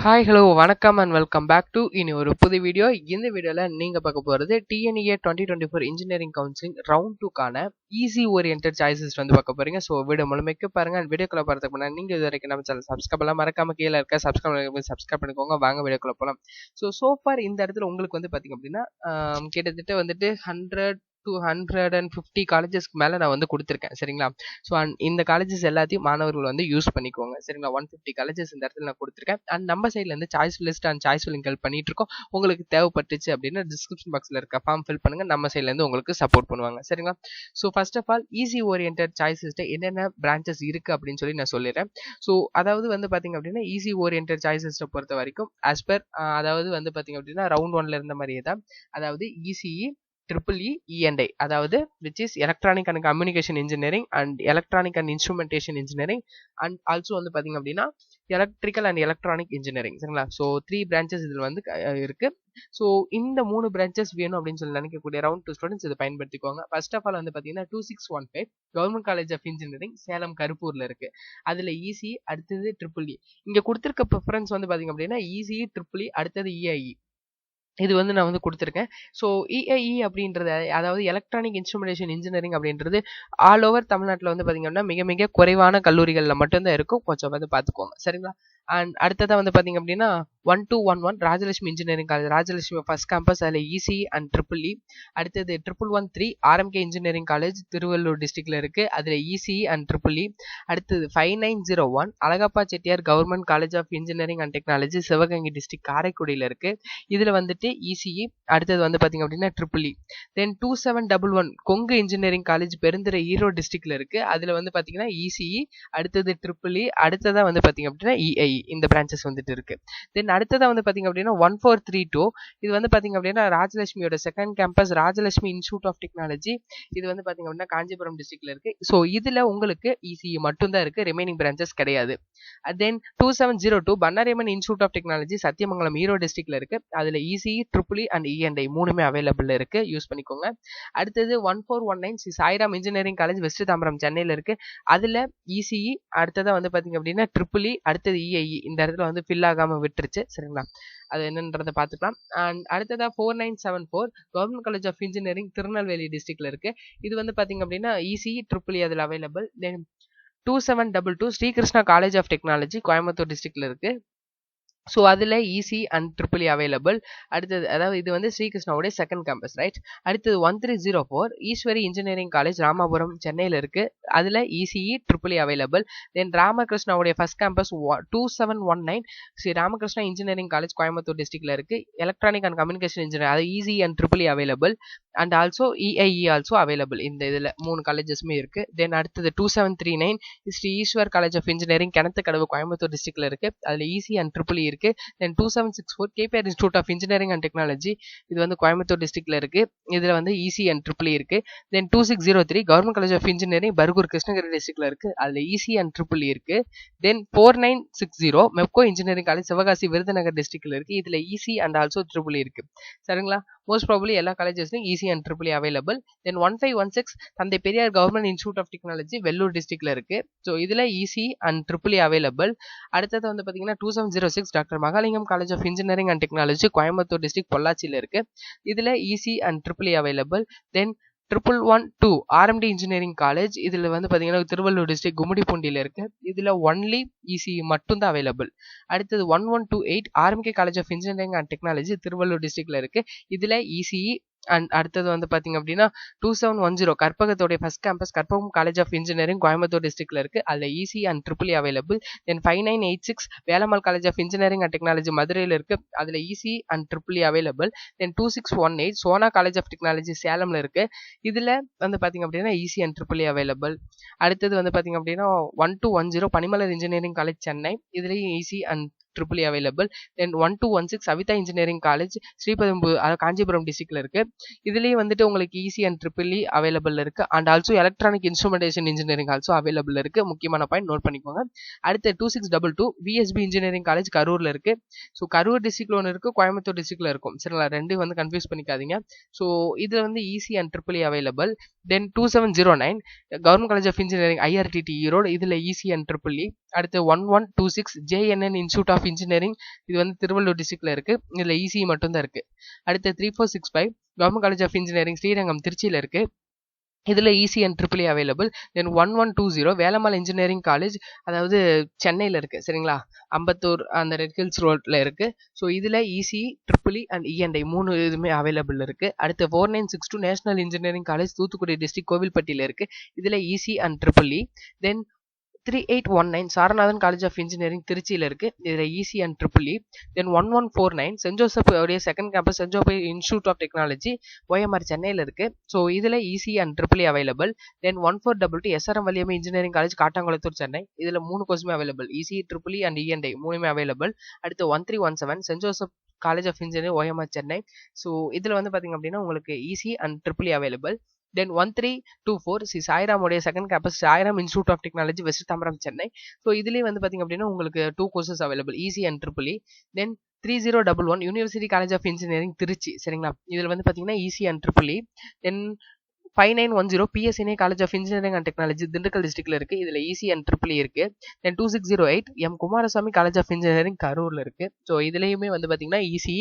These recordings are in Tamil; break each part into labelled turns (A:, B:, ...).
A: ஹாய் ஹலோ வணக்கம் அண்ட் வெல்கம் பேக் டு இனி ஒரு புது வீடியோ. இந்த வீடியோவில் நீங்கள் பார்க்க போகிறது டிஎன்இஏ 2024 இன்ஜினியரிங் கவுன்சிலிங் ரவுண்ட் 2க்கான ஈஸி ஓரியன்டட் சாய்ஸஸ் வந்து பார்க்க போகிறீங்க. ஸோ வீடியோ முழுமைக்கு பாருங்கள். அண்ட் வீடியோக்குள்ள போகிறதுக்கு முன்னாடி நீங்கள் இது வரைக்கும் நம்ம சேனல் சப்ஸ்கிரைப் பண்ணலாம், மறக்காம கீழே இருக்க சப்ஸ்கிரைப் பண்ணிக்கோங்க. வாங்க வீடியோக்குள்ள போகலாம். ஸோ ஃபார் இந்த இடத்துல உங்களுக்கு வந்து பார்த்தீங்க அப்படின்னா கிட்டத்தட்ட வந்துட்டு 100 to 150 காலேஜஸ்க்கு மேலே நான் வந்து கொடுத்துருக்கேன். சரிங்களா? ஸோ இந்த காலேஜஸ் எல்லாத்தையும் மாணவர்கள் வந்து யூஸ் பண்ணிக்கோங்க. சரிங்களா? 150 காலேஜஸ் இந்த இடத்துல நான் கொடுத்துருக்கேன். அண்ட் நம்ம சைட்லேருந்து choice list and choice filling help பண்ணிட்டு இருக்கோம். உங்களுக்கு தேவைப்பட்டுச்சு அப்படின்னா டிஸ்கிரிப்ஷன் பாக்ஸில் இருக்க ஃபார்ம் ஃபில் பண்ணுங்க. நம்ம சைட்லேருந்து உங்களுக்கு சப்போர்ட் பண்ணுவாங்க. சரிங்களா? So first of all EC oriented சாய்ஸஸ்ட்டு என்னென்ன பிரான்ச்சஸ் இருக்கு அப்படின்னு சொல்லி நான் சொல்லிடுறேன். ஸோ அதாவது வந்து பார்த்தீங்க அப்படின்னா ஈஸி ஓரியன்டட் சாய்ஸஸை பொறுத்த வரைக்கும் ஆஸ் பர் அதாவது வந்து பார்த்தீங்க அப்படின்னா ரவுண்ட் 1ல இருந்த மாதிரியே தான். அதாவது இசிஇ EEE E&I, அதாவது which is electronic and communication engineering and electronic and instrumentation engineering and also வந்து பாத்தீங்க அப்படின்னா எலக்ட்ரிக்கல் அண்ட் எலக்ட்ரானிக் இன்ஜினியரிங். சரிங்களா? ஸோ 3 பிரான்ச்சஸ் இதில் வந்து இருக்கு. ஸோ இந்த 3 பிரான்ச்சஸ் வேணும் அப்படின்னு சொல்லி நினைக்கக்கூடிய ரவுண்ட் 2 ஸ்டூடெண்ட்ஸ் இதை பயன்படுத்திக்கோங்க. ஃபர்ஸ்ட் ஆஃப் ஆல் வந்து பார்த்தீங்கன்னா 2615 government college of engineering Salem கருப்பூர்ல இருக்கு. அதில் இசி அடுத்தது EEE. இங்கே கொடுத்துருக்க ப்ரிஃபரன்ஸ் வந்து பார்த்தீங்க அப்படின்னா இசி EEE அடுத்தது EIE. இது வந்து நான் வந்து கொடுத்துருக்கேன். ஸோ EIE அப்படின்றது அதாவது எலக்ட்ரானிக் இன்ஸ்ட்ருமெண்டேஷன் இன்ஜினியரிங் அப்படின்றது ஆல் ஓவர் தமிழ்நாட்டில் வந்து பார்த்தீங்கன்னா மிக மிக குறைவான கல்லூரிகளில் மட்டும்தான் இருக்கும். கொஞ்சம் வந்து பார்த்துக்கோங்க. சரிங்களா? அண்ட் அடுத்ததாக வந்து பார்த்தீங்க அப்படின்னா 1211 Rajalakshmi engineering college, Rajalakshmi first campus, அதில் இசி அண்ட் EEE. அடுத்தது 1113 RMK இன்ஜினியரிங் காலேஜ் திருவள்ளூர் டிஸ்ட்ரிக்ட்ல இருக்கு. அதில் இசி அண்ட் EEE. அடுத்தது 5901 Alagappa Chettiar government college of engineering and technology Sivaganga district காரைக்குடியில் இருக்கு. இதில் வந்துட்டு இசிஇ அடுத்தது வந்து பார்த்தீங்க அப்படின்னா EEE. தென் 2711 கொங்கு இன்ஜினியரிங் காலேஜ் பெருந்துறை ஈரோடு டிஸ்ட்ரிக்ட்ல இருக்கு. அதில் வந்து பார்த்தீங்கன்னா இசிஇ அடுத்தது EEE அடுத்ததாக வந்து பார்த்தீங்க அப்படின்னா EIE. இந்த பிரான்ச்சஸ் வந்துட்டு இருக்கு. தென் அடுத்ததாக வந்து பார்த்தீங்க அப்படின்னா 1432 இது வந்து பார்த்தீங்க அப்படின்னா ராஜலட்சுமியோட second campus Rajalakshmi institute of technology. இது வந்து பார்த்தீங்க அப்படின்னா காஞ்சிபுரம் டிஸ்ட்ரிக்ட்ல இருக்கு. ஸோ இதில் உங்களுக்கு இசிஇ மட்டும்தான் இருக்கு, ரிமைனிங் பிரான்ச்சஸ் கிடையாது. Then 2702 Bannari Amman institute of technology Sathyamangalam Erode டிஸ்ட்ரிக்ட்ல இருக்கு. அதில் இசிஇ EEE அண்ட் E&I மூணுமே அவைலபிள் இருக்கு, யூஸ் பண்ணிக்கோங்க. அடுத்தது 1419 Sairam engineering college west Tambaram சென்னையில் இருக்கு. அதில் இசிஇ அடுத்ததாக வந்து பார்த்தீங்க அப்படின்னா EEE அடுத்தது EIE. இந்த இடத்துல வந்து ஃபில் ஆகாம விட்டுருச்சு. சரிங்களா? அது என்னன்றதை பார்த்துக்கலாம். அண்ட் அடுத்ததாக 4974 government college of engineering Tirunelveli டிஸ்ட்ரிக்ட்ல இருக்கு. இது வந்து பார்த்தீங்க அப்படின்னா இசிஇ EEE அதில் available. Then 2722 Sri Krishna college of technology Coimbatore டிஸ்ட்ரிக்ட்ல இருக்கு. ஸோ அதில் இசி அண்ட் EEE அவைலபிள். அடுத்தது அதாவது இது வந்து ஸ்ரீகிருஷ்ணாவுடைய செகண்ட் கேம்பஸ், ரைட்? அடுத்தது 1304 ஈஸ்வரி இன்ஜினியரிங் காலேஜ் ராமபுரம் சென்னையில் இருக்கு. அதில் இசிஇ EEE அவைலபிள். தென் ராமகிருஷ்ணாவுடைய first campus 2719 Sri Ramakrishna engineering college Coimbatore டிஸ்ட்ரிக்ட்ல இருக்கு. எலக்ட்ரானிக் அண்ட் கம்யூனிகேஷன் இன்ஜினியர் அது EC and EEE available. And also EIE also available. இந்த இதில் 3 காலேஜஸ்மே இருக்கு. தென் அடுத்தது 2739 Sri Eswar college of engineering Kinathukadavu Coimbatore டிஸ்ட்ரிக்ட்ல இருக்கு. அதில் இசி அண்ட் EEE இருக்கு. Then 2764 KPR institute of engineering and technology இது வந்து கோயம்புத்தூர் டிஸ்ட்ரிக்ட்ல இருக்கு. இதுல வந்து இசி அண்ட் EEE இருக்கு. Then 2603 government college of engineering Bargur Krishnagiri டிஸ்ட்ரிக்ட்ல இருக்கு. அதுல இசி அண்ட் EEE இருக்கு. Then 4960 Mepco engineering college Sivakasi Virudhunagar டிஸ்ட்ரிக்ட்ல இருக்கு. இதுல இசி அண்ட் ஆல்சோ EEE இருக்கு. சரிங்களா? மோஸ்ட் ப்ராபபிலி எல்லா காலேஜஸ்லையும் EC and EEE available. Then 1516 Thanthai Periyar government institute of technology Vellore டிஸ்ட்ரிக்ட்ல இருக்கு. ஸோ இதுல இசி அண்ட் EEE அவைலபிள். அடுத்தது வந்து பாத்தீங்கன்னா 2706 doctor Mahalingam college of engineering and technology Coimbatore district பொள்ளாச்சியில் இருக்கு. இதுல EC and EEE available. Then 1112 RMD engineering college இதுல வந்து பாத்தீங்கன்னா திருவள்ளூர் டிஸ்ட்ரிக்ட் கும்மிடிப்பூண்டியில இருக்கு. இதுல ஒன்லி இசி மட்டும் தான் அவைலபிள். அடுத்தது 1128 RMK college of engineering and technology Tiruvallur டிஸ்ட்ரிக்ட்ல இருக்கு. இதுல இசிஇ அண்ட் அடுத்தது வந்து பாத்தீங்க அப்படின்னா 2710 கற்பகத்தோடைய first campus Karpagam college of engineering Coimbatore டிஸ்ட்ரிக்ட்ல இருக்கு. அதுல EC and EEE available. Then 5986 Velammal college of engineering and technology மதுரையில் இருக்கு. அதுல EC and EEE available. Then 2618 Sona college of technology சேலம்ல இருக்கு. இதுல வந்து பாத்தீங்க அப்படின்னா இசி அண்ட் EEE அவைலபிள். அடுத்தது வந்து பாத்தீங்க அப்படின்னா 1210 பனிமலர் இன்ஜினியரிங் காலேஜ் சென்னை. இதுலயும் EC and EEE available. Then 1216 Saveetha engineering college Sriperumbudur Kanchipuram டிஸ்ட்ரிக்ட்ல இருக்கு. இதுலயே வந்துட்டு உங்களுக்கு இசி அண்ட் EEE அவைலபிள் இருக்கு. And also electronic instrumentation engineering also available இருக்கு. முக்கியமான பாயிண்ட் நோட் பண்ணிக்கோங்க. அடுத்து 2622 விஎஸ்பி இன்ஜினியரிங் காலேஜ் கரூர்ல இருக்கு. ஸோ கரூர் டிஸ்ட்ரிக்ட்ல ஒன்று இருக்கு, கோயம்புத்தூர் டிஸ்ட்ரிக்ட்ல இருக்கும். சரிங்களா? ரெண்டு வந்து கன்ஃபியூஸ் பண்ணிக்காதீங்க. ஸோ இது வந்து EC and EEE available. Then 2709 government college of engineering IRTT Erode. இதுல இசி அண்ட் EEE. அடுத்து 1126 JNN institute of of engineering இது வந்து திருவள்ளூர் டிஸ்ட்ரிக்ட்ல இருக்கு. இதுல இசி மட்டும் தான் இருக்கு. அடுத்து 3465 government college of engineering Srirangam திருச்சியில இருக்கு. இதுல EC and triple available. Then 1120 Velammal engineering college அதாவது சென்னையில இருக்கு சரிங்களா, அம்பத்தூர் அந்த ரெட் ஹில்ஸ் ரோட்ல இருக்கு. ஸோ இதுல இசி ட்ரிபிள் அண்ட் இஎன்ஐ 3 இதுவுமே அவைலபிள் இருக்கு. அடுத்து 4962 national engineering college Thoothukudi district கோவில்பட்டியில இருக்கு. இதுல EC and triple. Then 3819 Saranathan college of engineering திருச்சியில இருக்கு. இதுல EC and triple. Then 1149 saint Joseph உடைய second campus saint Joseph institute of technology OMR சென்னையில இருக்கு. ஸோ இதுல EC and triple available. Then 1422 SRM Valliammai engineering college Kattankulathur Chennai. இதுல 3 கோர்ஸுமே available, EC triple and E and I 3மே அவைலபிள். அடுத்து 1317 saint Joseph college of engineering OMR Chennai. So இதுல வந்து பாத்தீங்க அப்படின்னா உங்களுக்கு EC and triple available. Then 1324 Sri Sairam உடைய second campus Sairam institute of technology west Tambaram Chennai. So இதுலேயே வந்து பார்த்தீங்க அப்படின்னா உங்களுக்கு 2 courses available, EC and triple. Then 3011 university college of engineering Trichy சரிங்களா, இதில் வந்து பார்த்தீங்கன்னா EC and triple. Then 5910 PSNA college of engineering and technology Dindigul டிஸ்ட்ரிக்ட்ல இருக்கு. இதுல இசி அண்ட் ட்ரிபிள் இருக்கு. Then 2608 M Kumarasamy college of engineering கரூர்ல இருக்கு. ஸோ இதுலயுமே வந்து பாத்தீங்கன்னா EC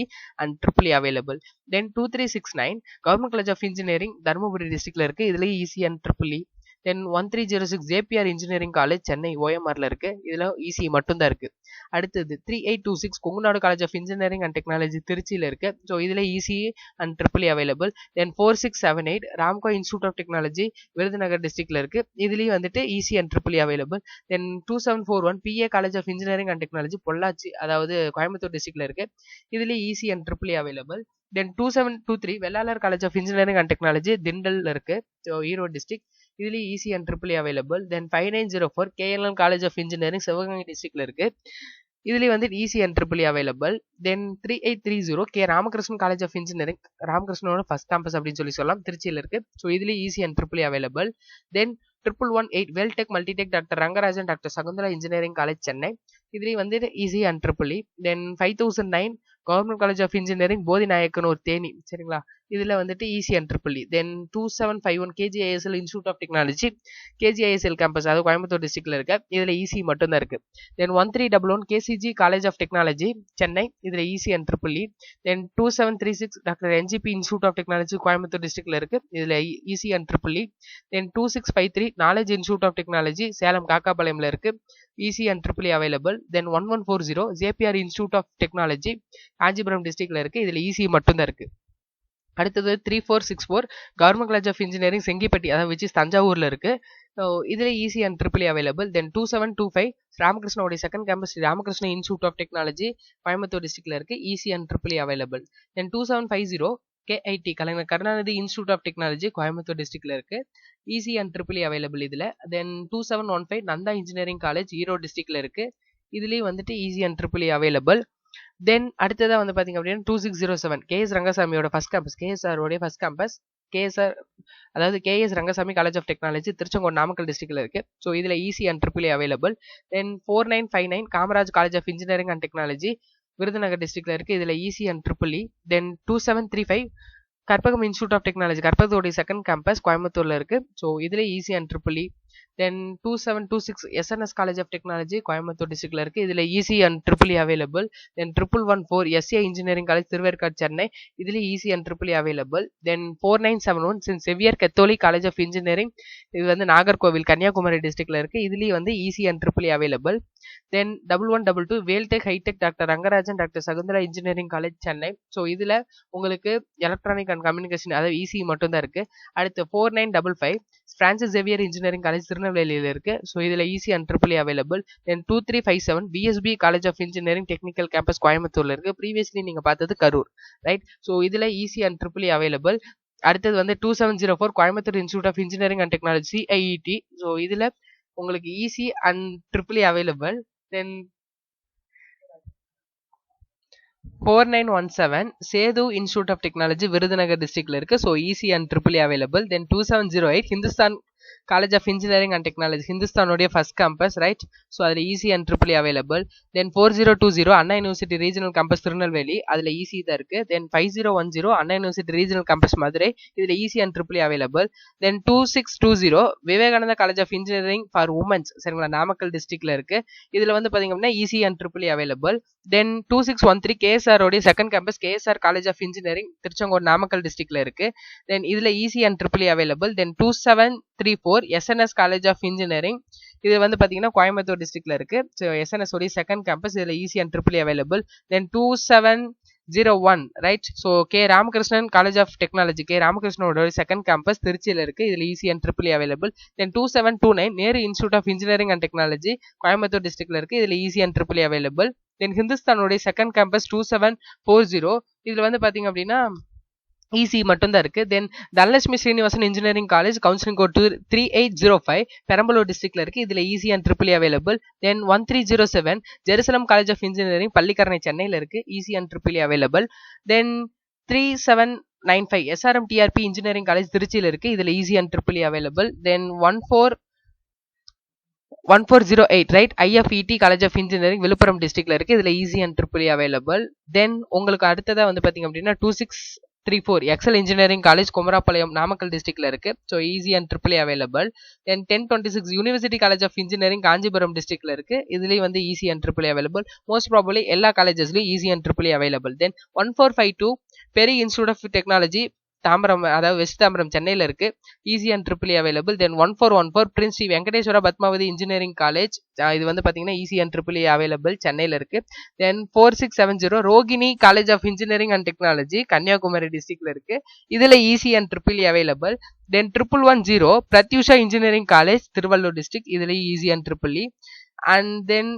A: and triple available. Then 2369 government college of engineering Dharmapuri டிஸ்ட்ரிக்ட்ல இருக்கு. இதுலயும் EC and triple. Then 1306 JPR engineering college Chennai ஓஎம்ஆர்ல இருக்கு. இதுல இசி மட்டும் தான் இருக்கு. அடுத்தது 3826 Kongunadu college of engineering and technology திருச்சியில இருக்கு. ஸோ இதுல EC and triple available. Then 4678 Ramco institute of technology Virudhunagar டிஸ்ட்ரிக்ட்ல இருக்கு. இதுலயும் வந்துட்டு EC and triple available. Then 2741 PA college of engineering and technology Pollachi அதாவது கோயம்புத்தூர் டிஸ்ட்ரிக்ட்ல இருக்கு. இதுல EC and triple available. Then 2723 Vellalar college of engineering and technology திண்டல்ல இருக்கு. So Erode district. இதுலயும் EC and triple available. Then 5904 KLL college of engineering Sivaganga டிஸ்ட்ரிக்ட்ல இருக்கு. இதுலயும் வந்து EC and triple available. Then 3830 K Ramakrishnan college of engineering ராமகிருஷ்ணனோட ஃபர்ஸ்ட் கேம்பஸ் அப்படின்னு சொல்லலாம் திருச்சியில இருக்கு. ஸோ இதுலயும் EC and triple available. Then 1118 Veltech multitech doctor Rangarajan doctor Sakunthala engineering college Chennai. இதுலயும் வந்து EC and triple. Then 5009 government college of engineering Bodinayakanur Theni சரிங்களா, இதுல வந்துட்டு EC and triple. Then 2751 KGISL institute of technology KGISL campus அது கோயம்புத்தூர் டிஸ்ட்ரிக்ட்ல இருக்கு. இதுல இசி மட்டும் தான் இருக்கு. Then 1311 KCG college of technology Chennai. இதுல EC and triple. Then 2736 doctor NGP institute of technology Coimbatore டிஸ்ட்ரிக்ட்ல இருக்கு. இதுல EC and triple. Then 2653 knowledge institute of technology Salem காக்காபாளையம்ல இருக்கு. EC and triple available. Then 1140 JPR institute of technology Kanchipuram டிஸ்ட்ரிக்ட்ல இருக்கு. இதுல இசி மட்டும் தான் இருக்கு. அடுத்தது 3464 government college of engineering Sengipatti அதாவது விச் இஸ் தஞ்சாவூர்ல இருக்கு. இதுல EC and triple available. Then 2725 ராமகிருஷ்ணோடைய second campus Ramakrishna institute of technology Coimbatore டிஸ்ட்ரிக்ட்ல இருக்கு. EC and triple available. Then 2750 KIT Kalaignar Karunanidhi institute of technology Coimbatore டிஸ்ட்ரிக்ட்ல இருக்கு. இசி அண்ட் ட்ரிபிள் அவைலபிள் இதுல. Then 2715 Nandha engineering college Erode டிஸ்ட்ரிக்ட்ல இருக்கு. இதுலயும் வந்துட்டு EC and triple available. Then அடுத்ததா வந்து பாத்தீங்க அப்படின்னா 2607 கேஎஸ் ரங்கசாமியோட ஃபர்ஸ்ட் கேம்பஸ் கேஎஸ்ஆர் உடைய ஃபர்ஸ்ட் கேம்பஸ் கேஎஸ்ஆர் அதாவது KS Rangasamy college of technology Tiruchengode Namakkal டிஸ்ட்ரிக்ட்ல இருக்கு. ஸோ இதுல EC and triple available. Then 4959 Kamaraj college of engineering and technology Virudhunagar டிஸ்ட்ரிக்ட்ல இருக்கு. இதுல EC and triple. Then 2735 Karpagam institute of technology கற்பகத்தோடைய செகண்ட் கேம்பஸ் கோயம்புத்தூர்ல இருக்கு. ஸோ இதுல EC and triple. Then 2726 SNS college of technology Coimbatore டிஸ்ட்ரிக்ட்ல இருக்கு. இதுல EC and triple available. Then 1114 SA engineering college Thiruverkadu Chennai. இதுல EC and triple available. Then 4971 saint Xavier Catholic college of engineering இது வந்து நாகர்கோவில் கன்னியாகுமரி டிஸ்ட்ரிக்ட்ல இருக்கு. இதுலயும் வந்து EC and triple available. Then 1122 Vel Tech hitech doctor Rangarajan doctor Sakunthala engineering college Chennai. So இதுல உங்களுக்கு எலக்ட்ரானிக் அண்ட் கம்யூனிகேஷன் அதாவது இசி மட்டும் தான் இருக்கு. அடுத்து 4955 பிரான்சிஸ் ஜேவியர் இன்ஜினியரிங் காலேஜ் திருநெல்வேலியில இருக்கு. ஸோ இதுல EC and triple available. Then 2357 PSP college of engineering technical campus கோயம்புத்தூர்ல இருக்கு. ப்ரீவியஸ்லி நீங்க பார்த்தது கரூர் ரைட். ஸோ இதுல இசி அண்ட் ட்ரிபிள் அவைலபிள். அடுத்தது வந்து 2704 Coimbatore institute of engineering and technology CIET. So இதுல உங்களுக்கு EC and triple available. Then 4917 Sethu institute of technology Virudhunagar டிஸ்ட்ரிக்ட்ல இருக்கு. So EC and triple available. Then 2708 Hindustan college of engineering and technology ஹிந்துஸ்தானுடைய ஃபர்ஸ்ட் கேம்பஸ், ரைட்? ஸோ அதில் EC and triple available. Then 4020 Anna university regional campus Tirunelveli, அதில் ஈசி தான் இருக்கு. Then 5010 Anna university regional campus Madurai, இதில் EC and triple available. Then 2620 Vivekananda college of engineering for womens, சரிங்களா, நாமக்கல் டிஸ்ட்ரிக்ட்ல இருக்கு. இதுல வந்து பாத்தீங்க அப்படின்னா EC and triple available. Then 2613 KSR உடைய second campus KSR college of engineering Tiruchengode Namakkal டிஸ்ட்ரிக்ட்ல இருக்கு. தென் இதுல EC and triple available. Then 2734 SNS college of engineering, இது வந்து பாத்தீங்கன்னா கோயம்புத்தூர் டிஸ்ட்ரிக்ட்ல இருக்கு. ஸோ எஸ்என்எஸ் உடைய செகண்ட் கேம்பஸ், இதுல EC and triple available. Then 2701 right? So K Ramakrishnan college of technology, K ராமகிருஷ்ணனோட செகண்ட் கேம்பஸ் திருச்சியில இருக்கு, இதுல EC and triple available. Then 2729 Nehru institute of engineering and technology Coimbatore டிஸ்ட்ரிக்ட்ல இருக்கு, இதுல EC and triple available. Then ஹிந்துஸ்தானுடைய செகண்ட் கேம்பஸ் 2740, இதுல வந்து பாத்தீங்க அப்படின்னா ஈசி மட்டும்தான் இருக்கு. Then Dhanalakshmi Srinivasan engineering college counselling code 3805 Perambalur டிஸ்ட்ரிக்ட்ல இருக்கு, இதுல EC and triple available. Then 1307 Jerusalem college of engineering Pallikaranai சென்னையில இருக்கு, EC and triple available. Then 3795 SRM TRP engineering college திருச்சியில இருக்கு, இதுல EC and triple available. Then 1408 right? IFET college of engineering Villupuram டிஸ்ட்ரிக்ட்ல இருக்கு, இதுல EC and triple available. Then உங்களுக்கு அடுத்ததா வந்து பாத்தீங்க அப்படின்னா 2634 Excel engineering college Komarapalayam Namakkal டிஸ்ட்ரிக்ட்ல இருக்கு, so EC and triple available. Then 1026 university college of engineering Kanchipuram டிஸ்ட்ரிக்ட்ல இருக்கு, இதுலயும் வந்து EC and triple available. Most probably எல்லா காலேஜஸ்லயும் EC and triple available. Then 1452 Peri institute of technology Tambaram, அதாவது வெஸ்ட் தாம்பரம் சென்னையில இருக்கு, EC and triple available. Then 1414 prince Shri Venkateshwara Padmavathy engineering college, இது வந்து பாத்தீங்கன்னா ஈசி அண்ட் ட்ரிபிள் அவைலபிள் சென்னையில இருக்கு. Then 4670 Rohini college of engineering and technology Kanyakumari டிஸ்ட்ரிக்ட்ல இருக்கு, இதுல EC and triple available. Then 1110 Prathyusha engineering college Tiruvallur district, இதுல EC and triple. And then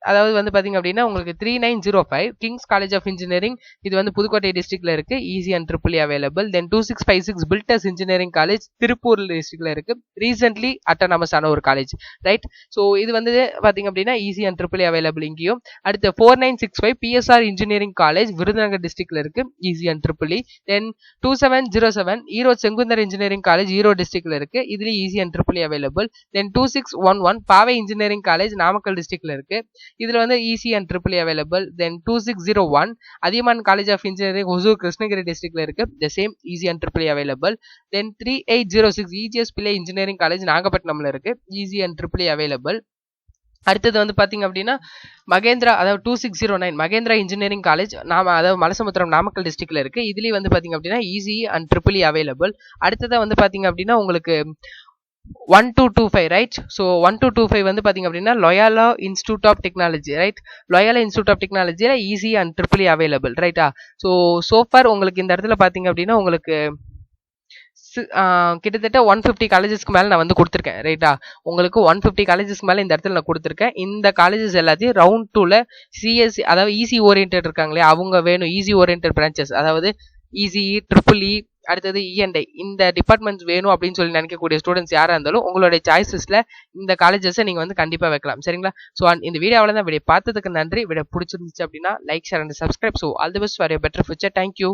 A: அதாவது வந்து பாத்தீங்க அப்படின்னா உங்களுக்கு 3905 கிங்ஸ் காலேஜ் ஆஃப் இன்ஜினியரிங், இது வந்து புதுக்கோட்டை டிஸ்ட்ரிக்ட்ல இருக்கு, EC and triple available. Then 2656 builders engineering college Tiruppur டிஸ்ட்ரிக்ட்ல இருக்கு, ரீசென்ட்லி அட்டானமஸ் ஆன ஒரு காலேஜ், ரைட்? ஸோ இது வந்து பாத்தீங்க அப்படின்னா ஈசி அண்ட் ட்ரிபிள் அவைலபிள் இங்கேயும். அடுத்து 4965 பிஎஸ்ஆர் இன்ஜினியரிங் காலேஜ் விருதுநகர் டிஸ்ட்ரிக்ட்ல இருக்கு, EC and triple. Then 2707 Erode Sengunthar engineering college Erode டிஸ்ட்ரிக்ட்ல இருக்கு, இதுல EC and triple available. Then 2611 Paavai engineering college Namakkal டிஸ்ட்ரிக்ட்ல இருக்கு, இதுல வந்து EC and triple available. Then 2601 Adhiyamaan college of engineering Hosur Krishnagiri டிஸ்ட்ரிக்ட்ல இருக்கு, the same EC and triple available. Then 3806 EGS Pillai engineering college நாகப்பட்டினம்ல இருக்கு, ஈசி அண்ட் ட்ரிபிள் அவைலபிள். அடுத்தது வந்து பாத்தீங்க அப்படின்னா மகேந்திரா, அதாவது 2609 மகேந்திரா இன்ஜினியரிங் காலேஜ் அதாவது மலசமுத்திரம் நாமக்கல் டிஸ்ட்ரிக்ட்ல இருக்கு, இதுலயும் வந்து பாத்தீங்க அப்படின்னா ஈசி அண்ட் ட்ரிபிள் அவைலபிள். அடுத்ததா வந்து பாத்தீங்க அப்படின்னா உங்களுக்கு 1225 ரைட்? ஸோ 1225 வந்து பாத்தீங்க அப்படின்னா Loyola institute of technology, right? Loyola institute of டெக்னாலஜியில ஈசி அண்ட் ட்ரிபிள் அவைலபிள், ரைட்டா? ஸோ சோஃபார் உங்களுக்கு இந்த இடத்துல பாத்தீங்க அப்படின்னா உங்களுக்கு கிட்டத்தட்ட 150 காலேஜஸ்க்கு மேல நான் வந்து கொடுத்துருக்கேன், ரைட்டா? உங்களுக்கு 150 காலேஜஸ்க்கு மேல இந்த இடத்துல நான் கொடுத்துருக்கேன். இந்த காலேஜஸ் எல்லாத்தையும் ரவுண்ட் 2ல சிஎஸ்சி, அதாவது ஈசி ஓரியன்டட் இருக்காங்களே அவங்க வேணும், ஈசி ஓரியன்டட் பிரான்ச்சஸ், அதாவது ஈசி ட்ரிபிள் அடுத்தது இஎன்ஐ இந்த டிபார்ட்மெண்ட்ஸ் வேணும் அப்படின்னு சொல்லி நினைக்கக்கூடிய ஸ்டூடெண்ட்ஸ் யாரா இருந்தாலும் உங்களுடைய சாய்ஸஸ்ல இந்த காலேஜஸை நீங்க வந்து கண்டிப்பா வைக்கலாம், சரிங்களா? ஸோ இந்த வீடியோவில் தான் வீடியோ பார்த்ததுக்கு நன்றி. வீடியோ பிடிச்சிருந்துச்சு அப்படின்னா like, share and subscribe. So all the best for your better future. Thank you.